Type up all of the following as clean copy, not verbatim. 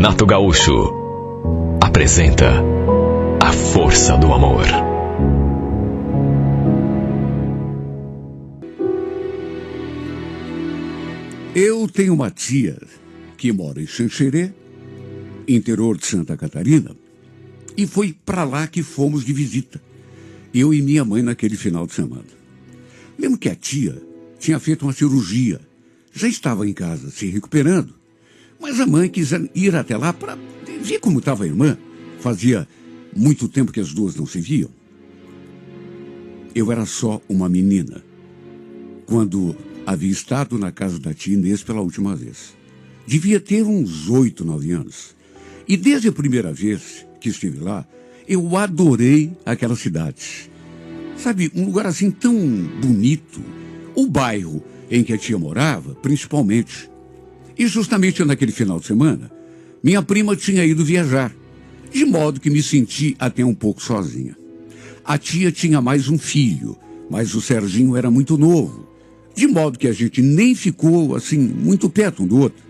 Renato Gaúcho apresenta A Força do Amor. Eu tenho uma tia que mora em Xanxerê, interior de Santa Catarina, e foi para lá que fomos de visita, eu e minha mãe naquele final de semana. Lembro que a tia tinha feito uma cirurgia, já estava em casa se recuperando, mas a mãe quis ir até lá para ver como estava a irmã. Fazia muito tempo que as duas não se viam. Eu era só uma menina quando havia estado na casa da tia Inês pela última vez. Devia ter uns 8, 9 anos. E desde a primeira vez que estive lá, eu adorei aquela cidade. Sabe, um lugar assim tão bonito. O bairro em que a tia morava, principalmente. E justamente naquele final de semana, minha prima tinha ido viajar, de modo que me senti até um pouco sozinha. A tia tinha mais um filho, mas o Serginho era muito novo, de modo que a gente nem ficou, assim, muito perto um do outro.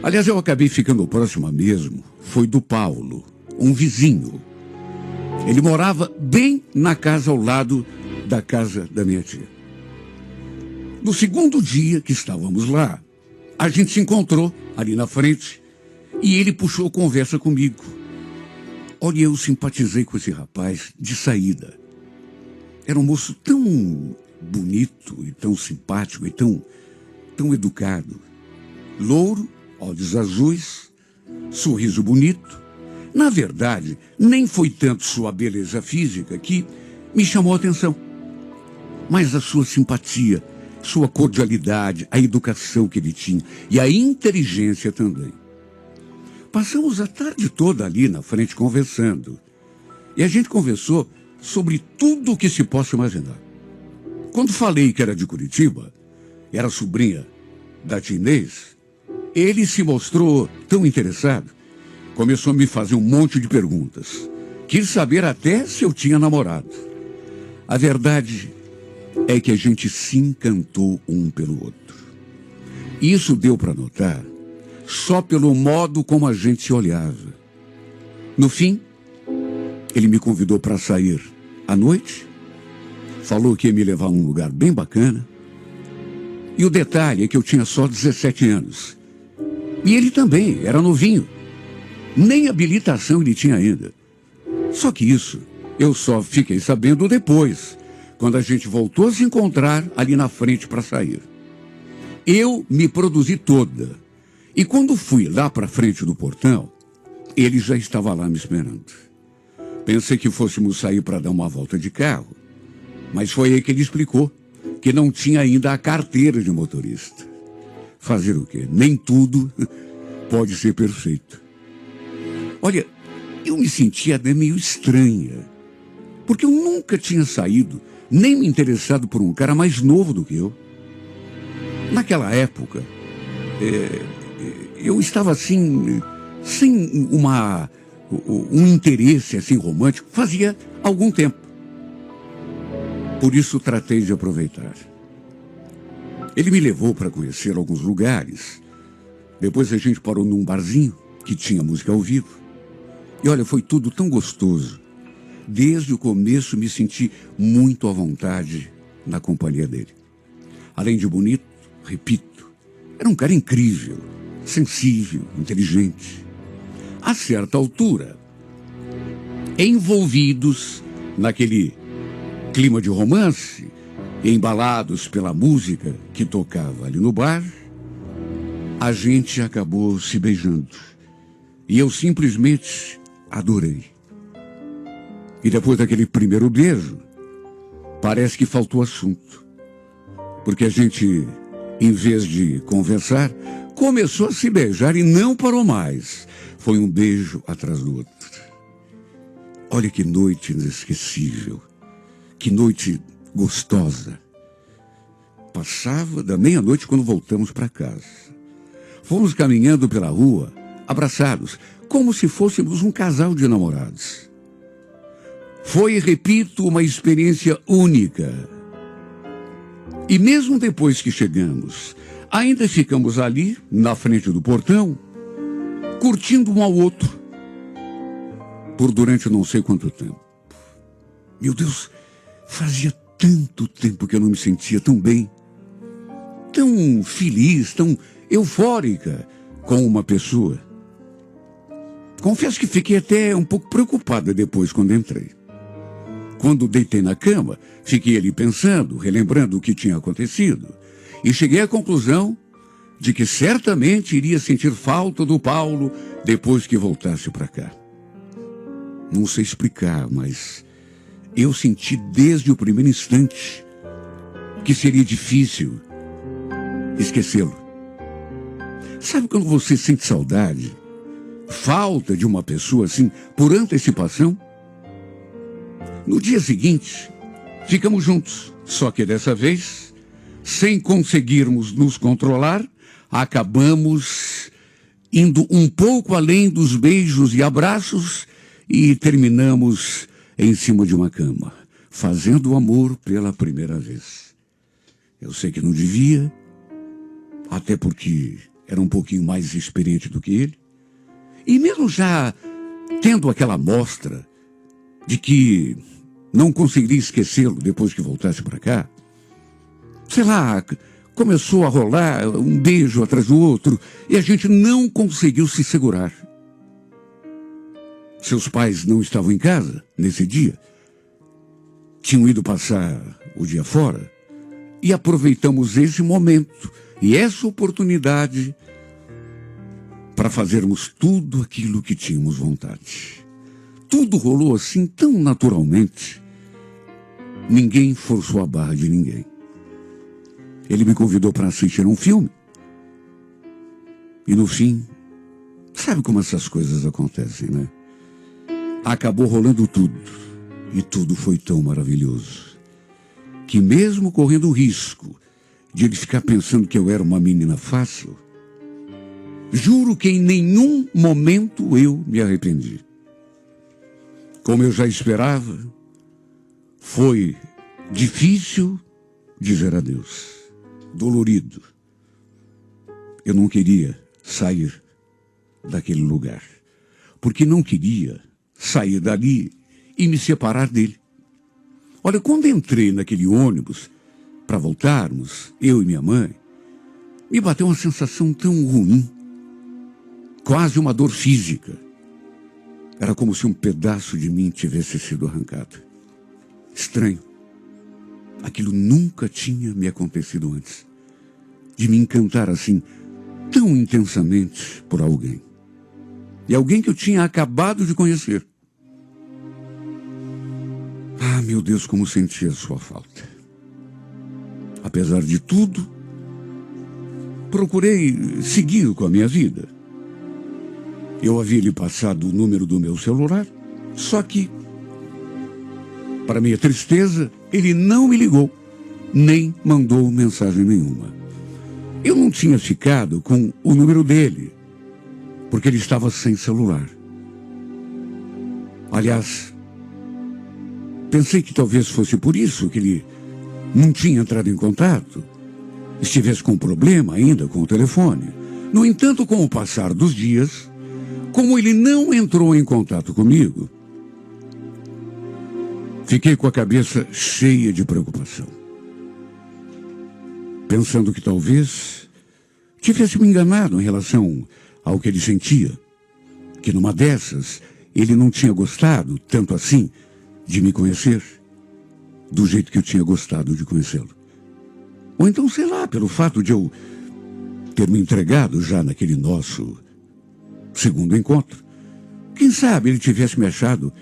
Aliás, eu acabei ficando próxima mesmo, foi do Paulo, um vizinho. Ele morava bem na casa ao lado da casa da minha tia. No segundo dia que estávamos lá, a gente se encontrou ali na frente e ele puxou conversa comigo. Olha, eu simpatizei com esse rapaz de saída. Era um moço tão bonito e tão simpático e tão educado. Louro, olhos azuis, sorriso bonito. Na verdade, nem foi tanto sua beleza física que me chamou a atenção, mas a sua simpatia, sua cordialidade, a educação que ele tinha e a inteligência também. Passamos a tarde toda ali na frente conversando. E a gente conversou sobre tudo o que se possa imaginar. Quando falei que era de Curitiba, era sobrinha da tia Inês, ele se mostrou tão interessado, começou a me fazer um monte de perguntas. Quis saber até se eu tinha namorado. A verdade é que a gente se encantou um pelo outro. Isso deu para notar só pelo modo como a gente se olhava. No fim, ele me convidou para sair à noite, falou que ia me levar a um lugar bem bacana, e o detalhe é que eu tinha só 17 anos. E ele também, era novinho. Nem habilitação ele tinha ainda. Só que isso eu só fiquei sabendo depois, quando a gente voltou a se encontrar ali na frente para sair. Eu me produzi toda. E quando fui lá para frente do portão, ele já estava lá me esperando. Pensei que fôssemos sair para dar uma volta de carro, mas foi aí que ele explicou que não tinha ainda a carteira de motorista. Fazer o quê? Nem tudo pode ser perfeito. Olha, eu me sentia até meio estranha, porque eu nunca tinha saído nem me interessado por um cara mais novo do que eu. Naquela época, eu estava assim, sem um interesse assim romântico, fazia algum tempo. Por isso tratei de aproveitar. Ele me levou para conhecer alguns lugares. Depois a gente parou num barzinho que tinha música ao vivo. E olha, foi tudo tão gostoso. Desde o começo me senti muito à vontade na companhia dele. Além de bonito, repito, era um cara incrível, sensível, inteligente. A certa altura, envolvidos naquele clima de romance, embalados pela música que tocava ali no bar, a gente acabou se beijando. E eu simplesmente adorei. E depois daquele primeiro beijo, parece que faltou assunto. Porque a gente, em vez de conversar, começou a se beijar e não parou mais. Foi um beijo atrás do outro. Olha que noite inesquecível. Que noite gostosa. Passava da meia-noite quando voltamos para casa. Fomos caminhando pela rua, abraçados, como se fôssemos um casal de namorados. Foi, repito, uma experiência única. E mesmo depois que chegamos, ainda ficamos ali, na frente do portão, curtindo um ao outro, por durante não sei quanto tempo. Meu Deus, fazia tanto tempo que eu não me sentia tão bem, tão feliz, tão eufórica com uma pessoa. Confesso que fiquei até um pouco preocupada depois quando entrei. Quando deitei na cama, fiquei ali pensando, relembrando o que tinha acontecido, e cheguei à conclusão de que certamente iria sentir falta do Paulo depois que voltasse para cá. Não sei explicar, mas eu senti desde o primeiro instante que seria difícil esquecê-lo. Sabe quando você sente saudade, falta de uma pessoa assim, por antecipação? No dia seguinte, ficamos juntos, só que dessa vez, sem conseguirmos nos controlar, acabamos indo um pouco além dos beijos e abraços e terminamos em cima de uma cama, fazendo amor pela primeira vez. Eu sei que não devia, até porque era um pouquinho mais experiente do que ele, e mesmo já tendo aquela amostra de que não conseguiria esquecê-lo depois que voltasse para cá, sei lá, começou a rolar um beijo atrás do outro e a gente não conseguiu se segurar. Seus pais não estavam em casa nesse dia, tinham ido passar o dia fora e aproveitamos esse momento e essa oportunidade para fazermos tudo aquilo que tínhamos vontade. Tudo rolou assim tão naturalmente. Ninguém forçou a barra de ninguém. Ele me convidou para assistir um filme. E no fim, sabe como essas coisas acontecem, né? Acabou rolando tudo. E tudo foi tão maravilhoso que mesmo correndo o risco de ele ficar pensando que eu era uma menina fácil, juro que em nenhum momento eu me arrependi. Como eu já esperava, foi difícil dizer adeus, dolorido. Eu não queria sair daquele lugar, porque não queria sair dali e me separar dele. Olha, quando entrei naquele ônibus para voltarmos, eu e minha mãe, me bateu uma sensação tão ruim, quase uma dor física. Era como se um pedaço de mim tivesse sido arrancado. Estranho. Aquilo nunca tinha me acontecido antes. De me encantar assim, tão intensamente por alguém. E alguém que eu tinha acabado de conhecer. Ah, meu Deus, como senti a sua falta. Apesar de tudo, procurei seguir com a minha vida. Eu havia lhe passado o número do meu celular, só que, para minha tristeza, ele não me ligou, nem mandou mensagem nenhuma. Eu não tinha ficado com o número dele, porque ele estava sem celular. Aliás, pensei que talvez fosse por isso que ele não tinha entrado em contato, estivesse com problema ainda com o telefone. No entanto, com o passar dos dias, como ele não entrou em contato comigo, fiquei com a cabeça cheia de preocupação. Pensando que talvez tivesse me enganado em relação ao que ele sentia. Que numa dessas, ele não tinha gostado tanto assim de me conhecer, do jeito que eu tinha gostado de conhecê-lo. Ou então, sei lá, pelo fato de eu ter me entregado já naquele nosso segundo encontro. Quem sabe ele tivesse me achado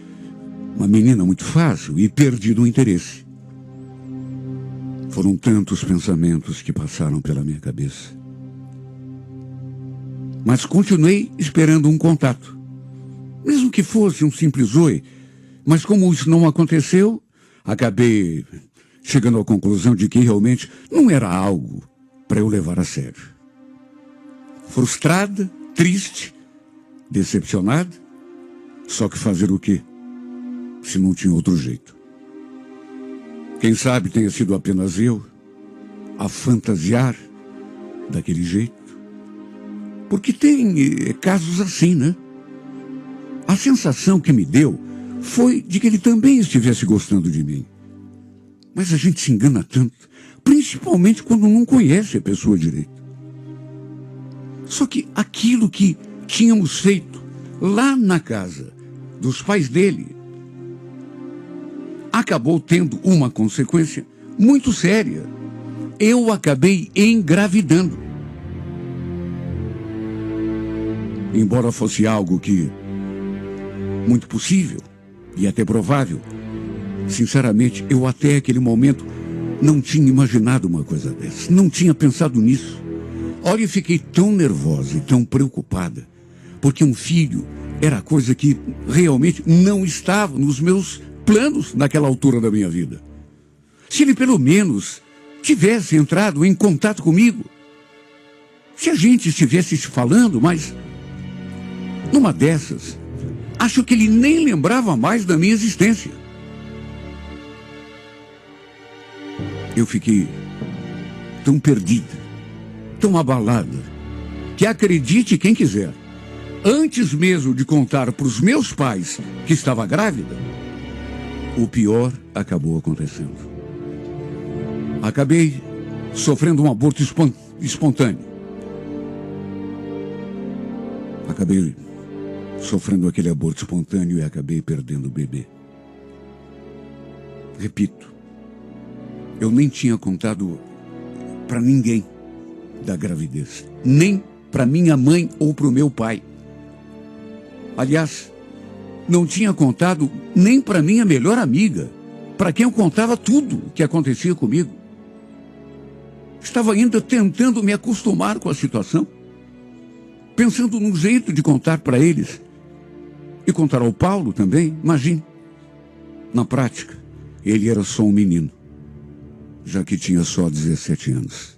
uma menina muito fácil e perdido o interesse. Foram tantos pensamentos que passaram pela minha cabeça. Mas continuei esperando um contato. Mesmo que fosse um simples oi. Mas como isso não aconteceu, acabei chegando à conclusão de que realmente não era algo para eu levar a sério. Frustrada, triste, decepcionada, só que fazer o quê? Se não tinha outro jeito. Quem sabe tenha sido apenas eu a fantasiar daquele jeito. Porque tem casos assim, né? A sensação que me deu foi de que ele também estivesse gostando de mim. Mas a gente se engana tanto, principalmente quando não conhece a pessoa direito. Só que aquilo que tínhamos feito lá na casa dos pais dele acabou tendo uma consequência muito séria. Eu acabei engravidando. Embora fosse algo que muito possível e até provável, sinceramente, eu até aquele momento não tinha imaginado uma coisa dessa, não tinha pensado nisso. Olha, eu fiquei tão nervosa e tão preocupada, porque um filho era coisa que realmente não estava nos meus planos naquela altura da minha vida. Se ele pelo menos tivesse entrado em contato comigo, se a gente estivesse se falando, mas numa dessas, acho que ele nem lembrava mais da minha existência. Eu fiquei tão perdida, tão abalada, que acredite quem quiser, antes mesmo de contar para os meus pais que estava grávida, o pior acabou acontecendo. Acabei sofrendo um aborto espontâneo. Acabei sofrendo aquele aborto espontâneo e acabei perdendo o bebê. Repito, eu nem tinha contado para ninguém da gravidez, nem para minha mãe ou para o meu pai. Aliás, não tinha contado nem para minha melhor amiga, para quem eu contava tudo o que acontecia comigo. Estava ainda tentando me acostumar com a situação, pensando num jeito de contar para eles. E contar ao Paulo também, imagine. Na prática, ele era só um menino, já que tinha só 17 anos.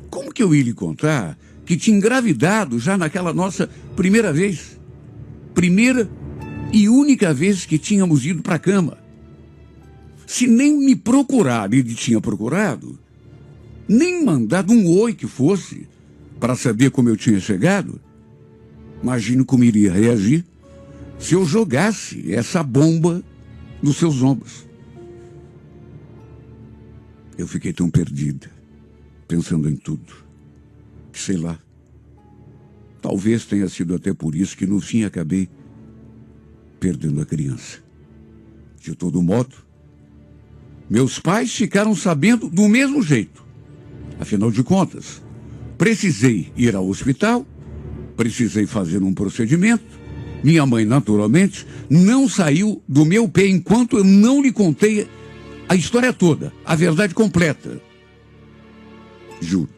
Como que eu ia lhe contar que tinha engravidado já naquela nossa primeira vez? Primeira e única vez que tínhamos ido para a cama. Se nem me procurar ele tinha procurado, nem mandado um oi que fosse, para saber como eu tinha chegado, imagino como iria reagir se eu jogasse essa bomba nos seus ombros. Eu fiquei tão perdida, pensando em tudo. Sei lá, talvez tenha sido até por isso que no fim acabei perdendo a criança. De todo modo, meus pais ficaram sabendo do mesmo jeito. Afinal de contas, precisei ir ao hospital, precisei fazer um procedimento. Minha mãe, naturalmente, não saiu do meu pé enquanto eu não lhe contei a história toda, a verdade completa. Juro,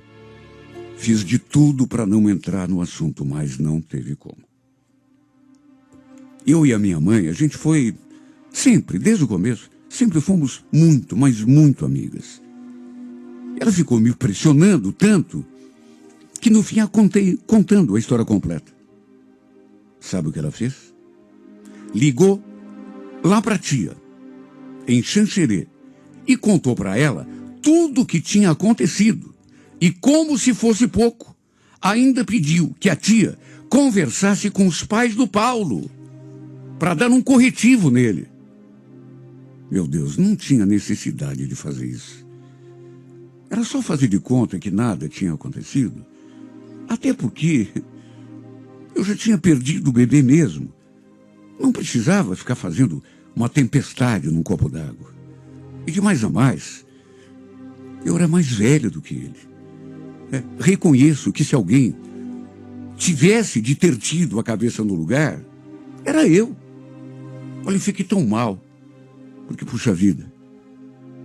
fiz de tudo para não entrar no assunto, mas não teve como. Eu e a minha mãe, a gente foi sempre, desde o começo, sempre fomos muito, mas muito amigas. Ela ficou me pressionando tanto que no fim contando a história completa. Sabe o que ela fez? Ligou lá para a tia, em Xanxerê, e contou para ela tudo o que tinha acontecido. E como se fosse pouco, ainda pediu que a tia conversasse com os pais do Paulo, para dar um corretivo nele. Meu Deus, não tinha necessidade de fazer isso. Era só fazer de conta que nada tinha acontecido. Até porque eu já tinha perdido o bebê mesmo. Não precisava ficar fazendo uma tempestade num copo d'água. E de mais a mais, eu era mais velho do que ele. Reconheço que se alguém tivesse de ter tido a cabeça no lugar, era eu. Olha, eu fiquei tão mal. Porque, puxa vida,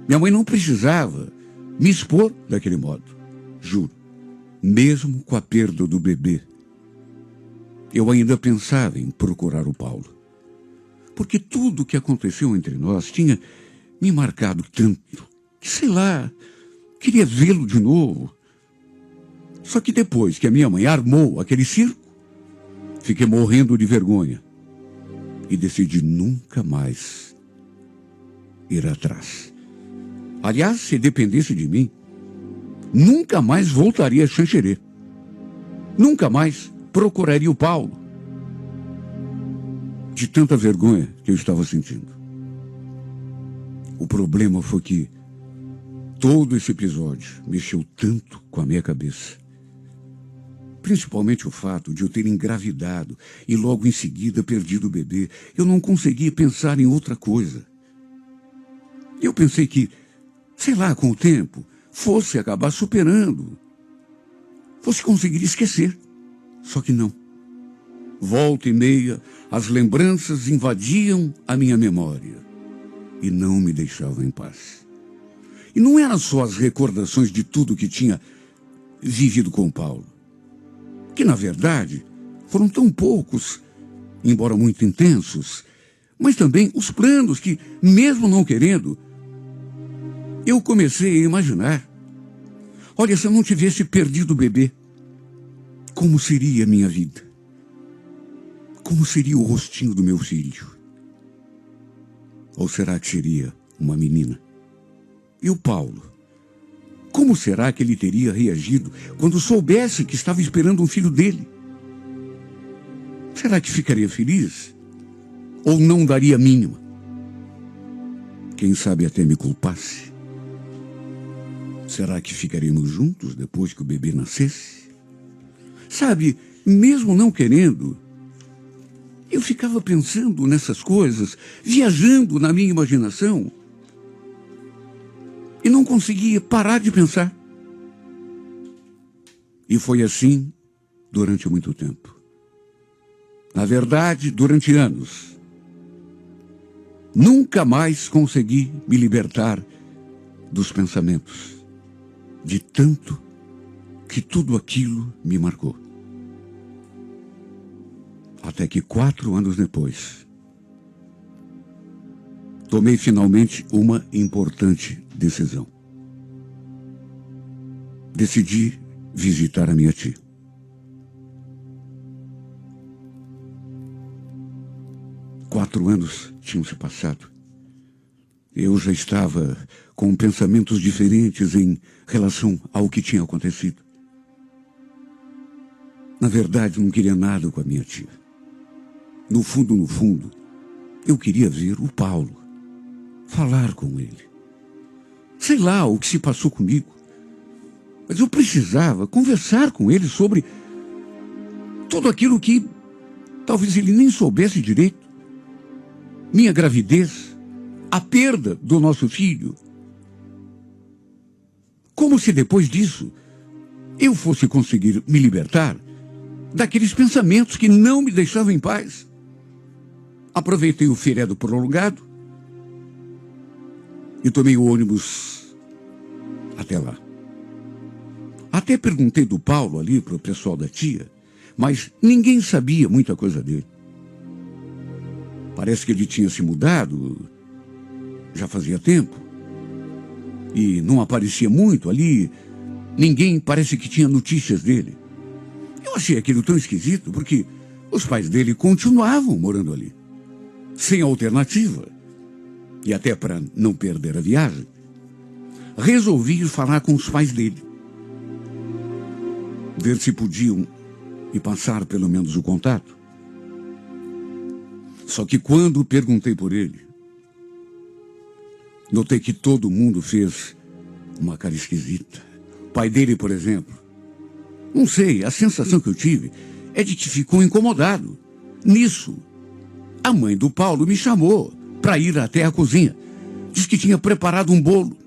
minha mãe não precisava me expor daquele modo. Juro, mesmo com a perda do bebê, eu ainda pensava em procurar o Paulo. Porque tudo o que aconteceu entre nós tinha me marcado tanto, que sei lá, queria vê-lo de novo. Só que depois que a minha mãe armou aquele circo, fiquei morrendo de vergonha e decidi nunca mais ir atrás. Aliás, se dependesse de mim, nunca mais voltaria a Xanxerê. nunca mais procuraria o Paulo, de tanta vergonha que eu estava sentindo. O problema foi que todo esse episódio mexeu tanto com a minha cabeça. Principalmente o fato de eu ter engravidado e logo em seguida perdido o bebê. Eu não conseguia pensar em outra coisa. Eu pensei que, sei lá, com o tempo, fosse acabar superando. Fosse conseguir esquecer. Só que não. Volta e meia, as lembranças invadiam a minha memória e não me deixavam em paz. E não eram só as recordações de tudo que tinha vivido com Paulo, que na verdade foram tão poucos, embora muito intensos, mas também os planos que, mesmo não querendo, eu comecei a imaginar. Olha, se eu não tivesse perdido o bebê, como seria a minha vida? Como seria o rostinho do meu filho? Ou será que seria uma menina? E o Paulo? Como será que ele teria reagido quando soubesse que estava esperando um filho dele? Será que ficaria feliz? Ou não daria a mínima? Quem sabe até me culpasse? Será que ficaríamos juntos depois que o bebê nascesse? Sabe, mesmo não querendo, eu ficava pensando nessas coisas, viajando na minha imaginação, e não conseguia parar de pensar. E foi assim durante muito tempo. Na verdade, durante anos. Nunca mais consegui me libertar dos pensamentos, de tanto que tudo aquilo me marcou. Até que 4 anos depois, tomei finalmente uma importante decisão. Decidi visitar a minha tia. Quatro anos tinham se passado. Eu já estava com pensamentos diferentes em relação ao que tinha acontecido. Na verdade, não queria nada com a minha tia. No fundo, eu queria ver o Paulo, falar com ele. Sei lá o que se passou comigo, mas eu precisava conversar com ele sobre tudo aquilo que talvez ele nem soubesse direito. Minha gravidez, a perda do nosso filho. Como se depois disso eu fosse conseguir me libertar daqueles pensamentos que não me deixavam em paz. Aproveitei o feriado prolongado e tomei o ônibus até lá. Até perguntei do Paulo ali para o pessoal da tia, mas ninguém sabia muita coisa dele. Parece que ele tinha se mudado, já fazia tempo, e não aparecia muito ali. Ninguém parece que tinha notícias dele. Eu achei aquilo tão esquisito, porque os pais dele continuavam morando ali, sem alternativa. E até para não perder a viagem, resolvi ir falar com os pais dele, ver se podiam me passar pelo menos o contato. Só que quando perguntei por ele, notei que todo mundo fez uma cara esquisita. O pai dele, por exemplo, não sei, a sensação que eu tive é de que ficou incomodado. Nisso, a mãe do Paulo me chamou para ir até a cozinha. Diz que tinha preparado um bolo.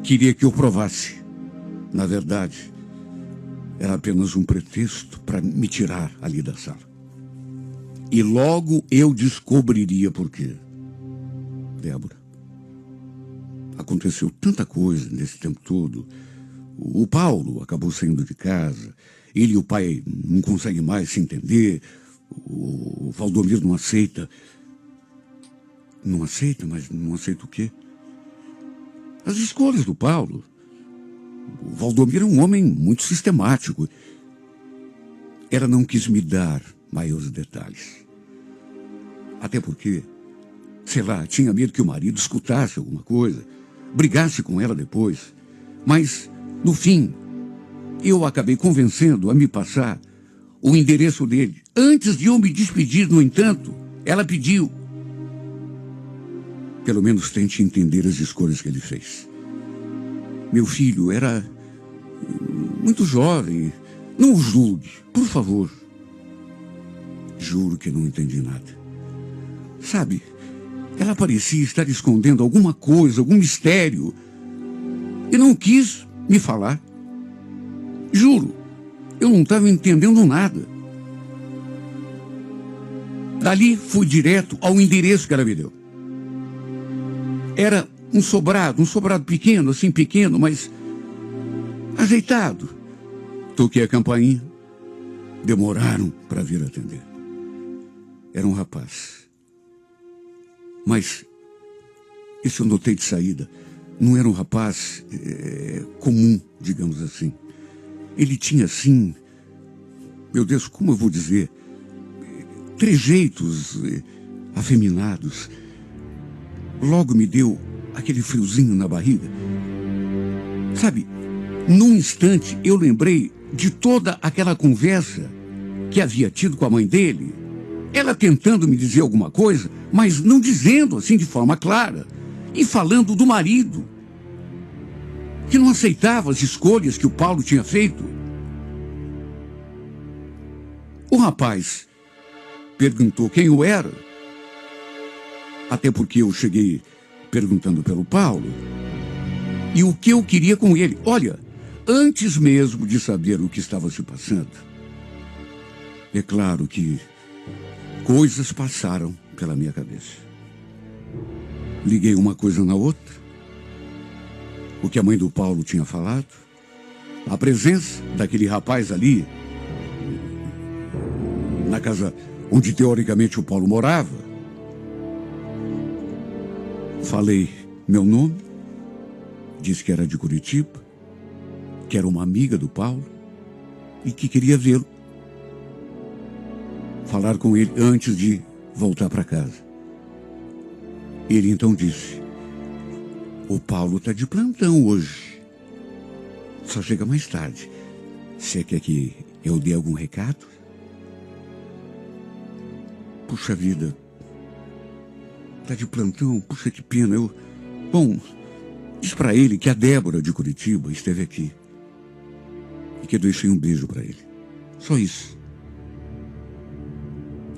Queria que eu provasse. Na verdade, era apenas um pretexto para me tirar ali da sala. E logo eu descobriria por quê. Débora, aconteceu tanta coisa nesse tempo todo. O Paulo acabou saindo de casa. Ele e o pai não conseguem mais se entender. O Valdomiro não aceita. Não aceita, mas não aceita o quê? As escolhas do Paulo. O Valdomiro é um homem muito sistemático. Ela não quis me dar maiores detalhes. Até porque, sei lá, tinha medo que o marido escutasse alguma coisa, brigasse com ela depois. Mas, no fim, eu acabei convencendo a me passar o endereço dele. Antes de eu me despedir, no entanto, ela pediu: pelo menos tente entender as escolhas que ele fez. Meu filho era muito jovem. Não o julgue, por favor. Juro que não entendi nada. Sabe, ela parecia estar escondendo alguma coisa, algum mistério. E não quis me falar. Juro, eu não estava entendendo nada. Dali fui direto ao endereço que ela me deu. Era um sobrado pequeno, assim pequeno, mas ajeitado. Toquei a campainha. Demoraram para vir atender. Era um rapaz. Mas isso eu notei de saída. Não era um rapaz comum, digamos assim. Ele tinha, assim, meu Deus, como eu vou dizer, trejeitos afeminados. Logo me deu aquele friozinho na barriga. Sabe, num instante eu lembrei de toda aquela conversa que havia tido com a mãe dele. Ela tentando me dizer alguma coisa, mas não dizendo assim de forma clara. E falando do marido, que não aceitava as escolhas que o Paulo tinha feito. O rapaz perguntou quem eu era, até porque eu cheguei perguntando pelo Paulo, e o que eu queria com ele. Olha, antes mesmo de saber o que estava se passando, é claro que coisas passaram pela minha cabeça. Liguei uma coisa na outra. O que a mãe do Paulo tinha falado, a presença daquele rapaz ali, na casa onde teoricamente o Paulo morava. Falei meu nome, disse que era de Curitiba, que era uma amiga do Paulo e que queria vê-lo. Falar com ele antes de voltar para casa. Ele então disse: o Paulo está de plantão hoje. Só chega mais tarde. Você quer que eu dê algum recado? Puxa vida. Está de plantão? Puxa, que pena. Bom, diz para ele que a Débora de Curitiba esteve aqui. E que eu deixei um beijo para ele. Só isso.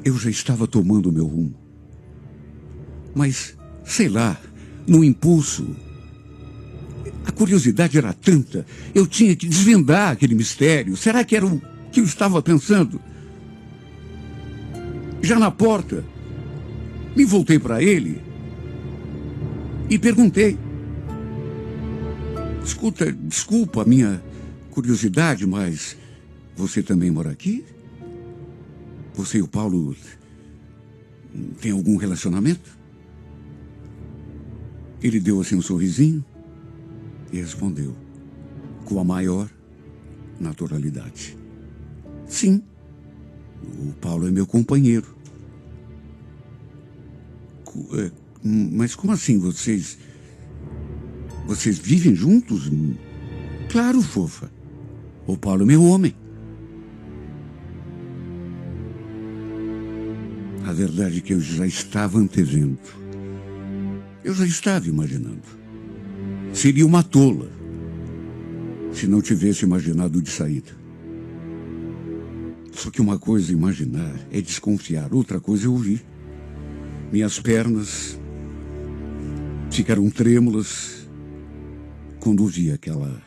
Eu já estava tomando o meu rumo. Mas, sei lá, no impulso, a curiosidade era tanta, eu tinha que desvendar aquele mistério. Será que era o que eu estava pensando? Já na porta, me voltei para ele e perguntei: escuta, desculpa a minha curiosidade, mas você também mora aqui? Você e o Paulo têm algum relacionamento? Ele deu assim um sorrisinho e respondeu com a maior naturalidade: sim, o Paulo é meu companheiro. Mas como assim, vocês vivem juntos? Claro, fofa. O Paulo é meu homem. A verdade é que eu já estava antevendo. Eu já estava imaginando. Seria uma tola se não tivesse imaginado de saída. Só que uma coisa é imaginar, é desconfiar. Outra coisa é ouvir. Minhas pernas ficaram trêmulas quando ouvi aquela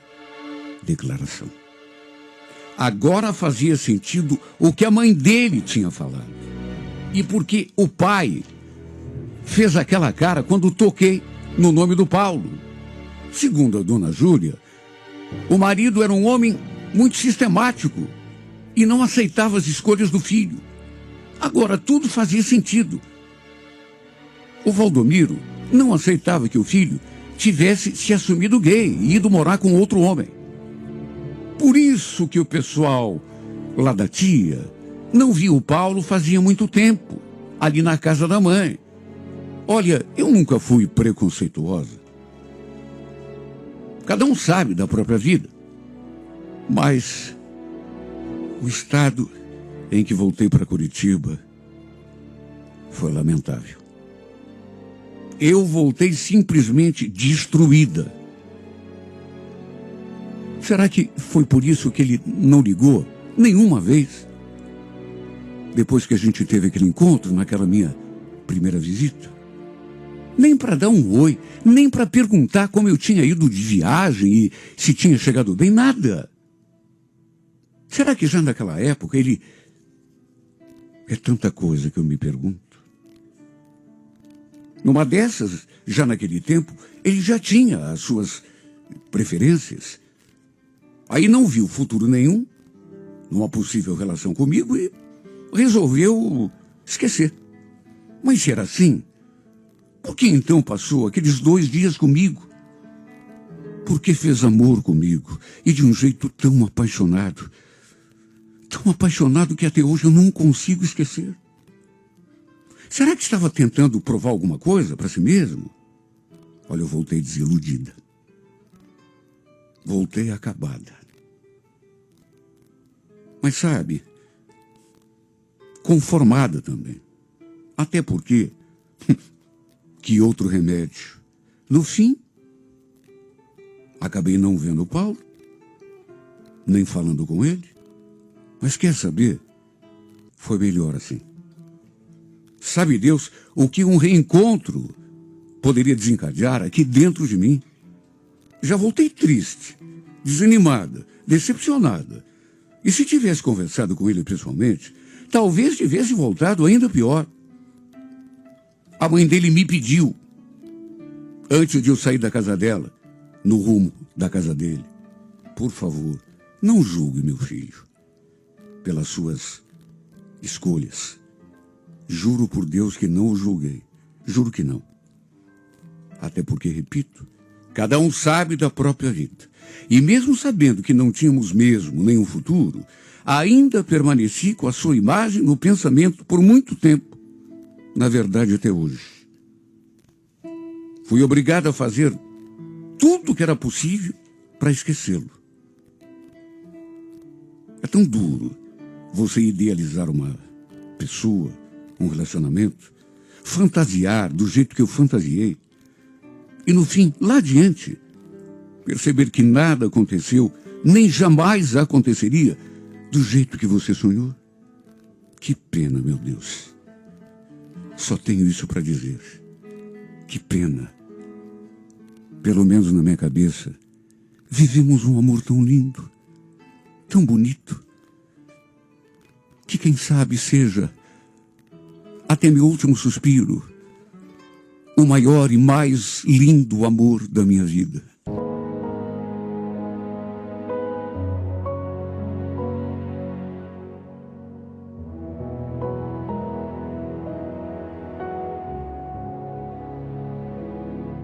declaração. Agora fazia sentido o que a mãe dele tinha falado. E porque o pai fez aquela cara quando toquei no nome do Paulo. Segundo a dona Júlia, o marido era um homem muito sistemático e não aceitava as escolhas do filho. Agora tudo fazia sentido. O Valdomiro não aceitava que o filho tivesse se assumido gay e ido morar com outro homem. Por isso que o pessoal lá da tia não via o Paulo fazia muito tempo, ali na casa da mãe. Olha, eu nunca fui preconceituosa. Cada um sabe da própria vida. Mas o estado em que voltei para Curitiba foi lamentável. Eu voltei simplesmente destruída. Será que foi por isso que ele não ligou nenhuma vez? Depois que a gente teve aquele encontro, naquela minha primeira visita? Nem para dar um oi, nem para perguntar como eu tinha ido de viagem e se tinha chegado bem, nada. Será que já naquela época ele... É tanta coisa que eu me pergunto. Numa dessas, já naquele tempo, ele já tinha as suas preferências. Aí não viu futuro nenhum numa possível relação comigo e resolveu esquecer. Mas se era assim, por que então passou aqueles 2 dias comigo? Por que fez amor comigo e de um jeito tão apaixonado que até hoje eu não consigo esquecer? Será que estava tentando provar alguma coisa para si mesmo? Olha, eu voltei desiludida. Voltei acabada. Mas sabe, conformada também. Até porque, que outro remédio? No fim, acabei não vendo o Paulo, nem falando com ele. Mas quer saber? Foi melhor assim. Sabe Deus o que um reencontro poderia desencadear aqui dentro de mim? Já voltei triste, desanimada, decepcionada. E se tivesse conversado com ele pessoalmente, talvez tivesse voltado ainda pior. A mãe dele me pediu, antes de eu sair da casa dela, no rumo da casa dele: por favor, não julgue meu filho pelas suas escolhas. Juro por Deus que não o julguei. Juro que não. Até porque, repito, cada um sabe da própria vida. E mesmo sabendo que não tínhamos mesmo nenhum futuro, ainda permaneci com a sua imagem no pensamento por muito tempo. Na verdade, até hoje. Fui obrigado a fazer tudo o que era possível para esquecê-lo. É tão duro você idealizar uma pessoa, um relacionamento, fantasiar do jeito que eu fantasiei. E no fim, lá adiante, perceber que nada aconteceu, nem jamais aconteceria do jeito que você sonhou. Que pena, meu Deus. Só tenho isso para dizer. Que pena. Pelo menos na minha cabeça, vivemos um amor tão lindo, tão bonito, que quem sabe seja, até meu último suspiro, o maior e mais lindo amor da minha vida.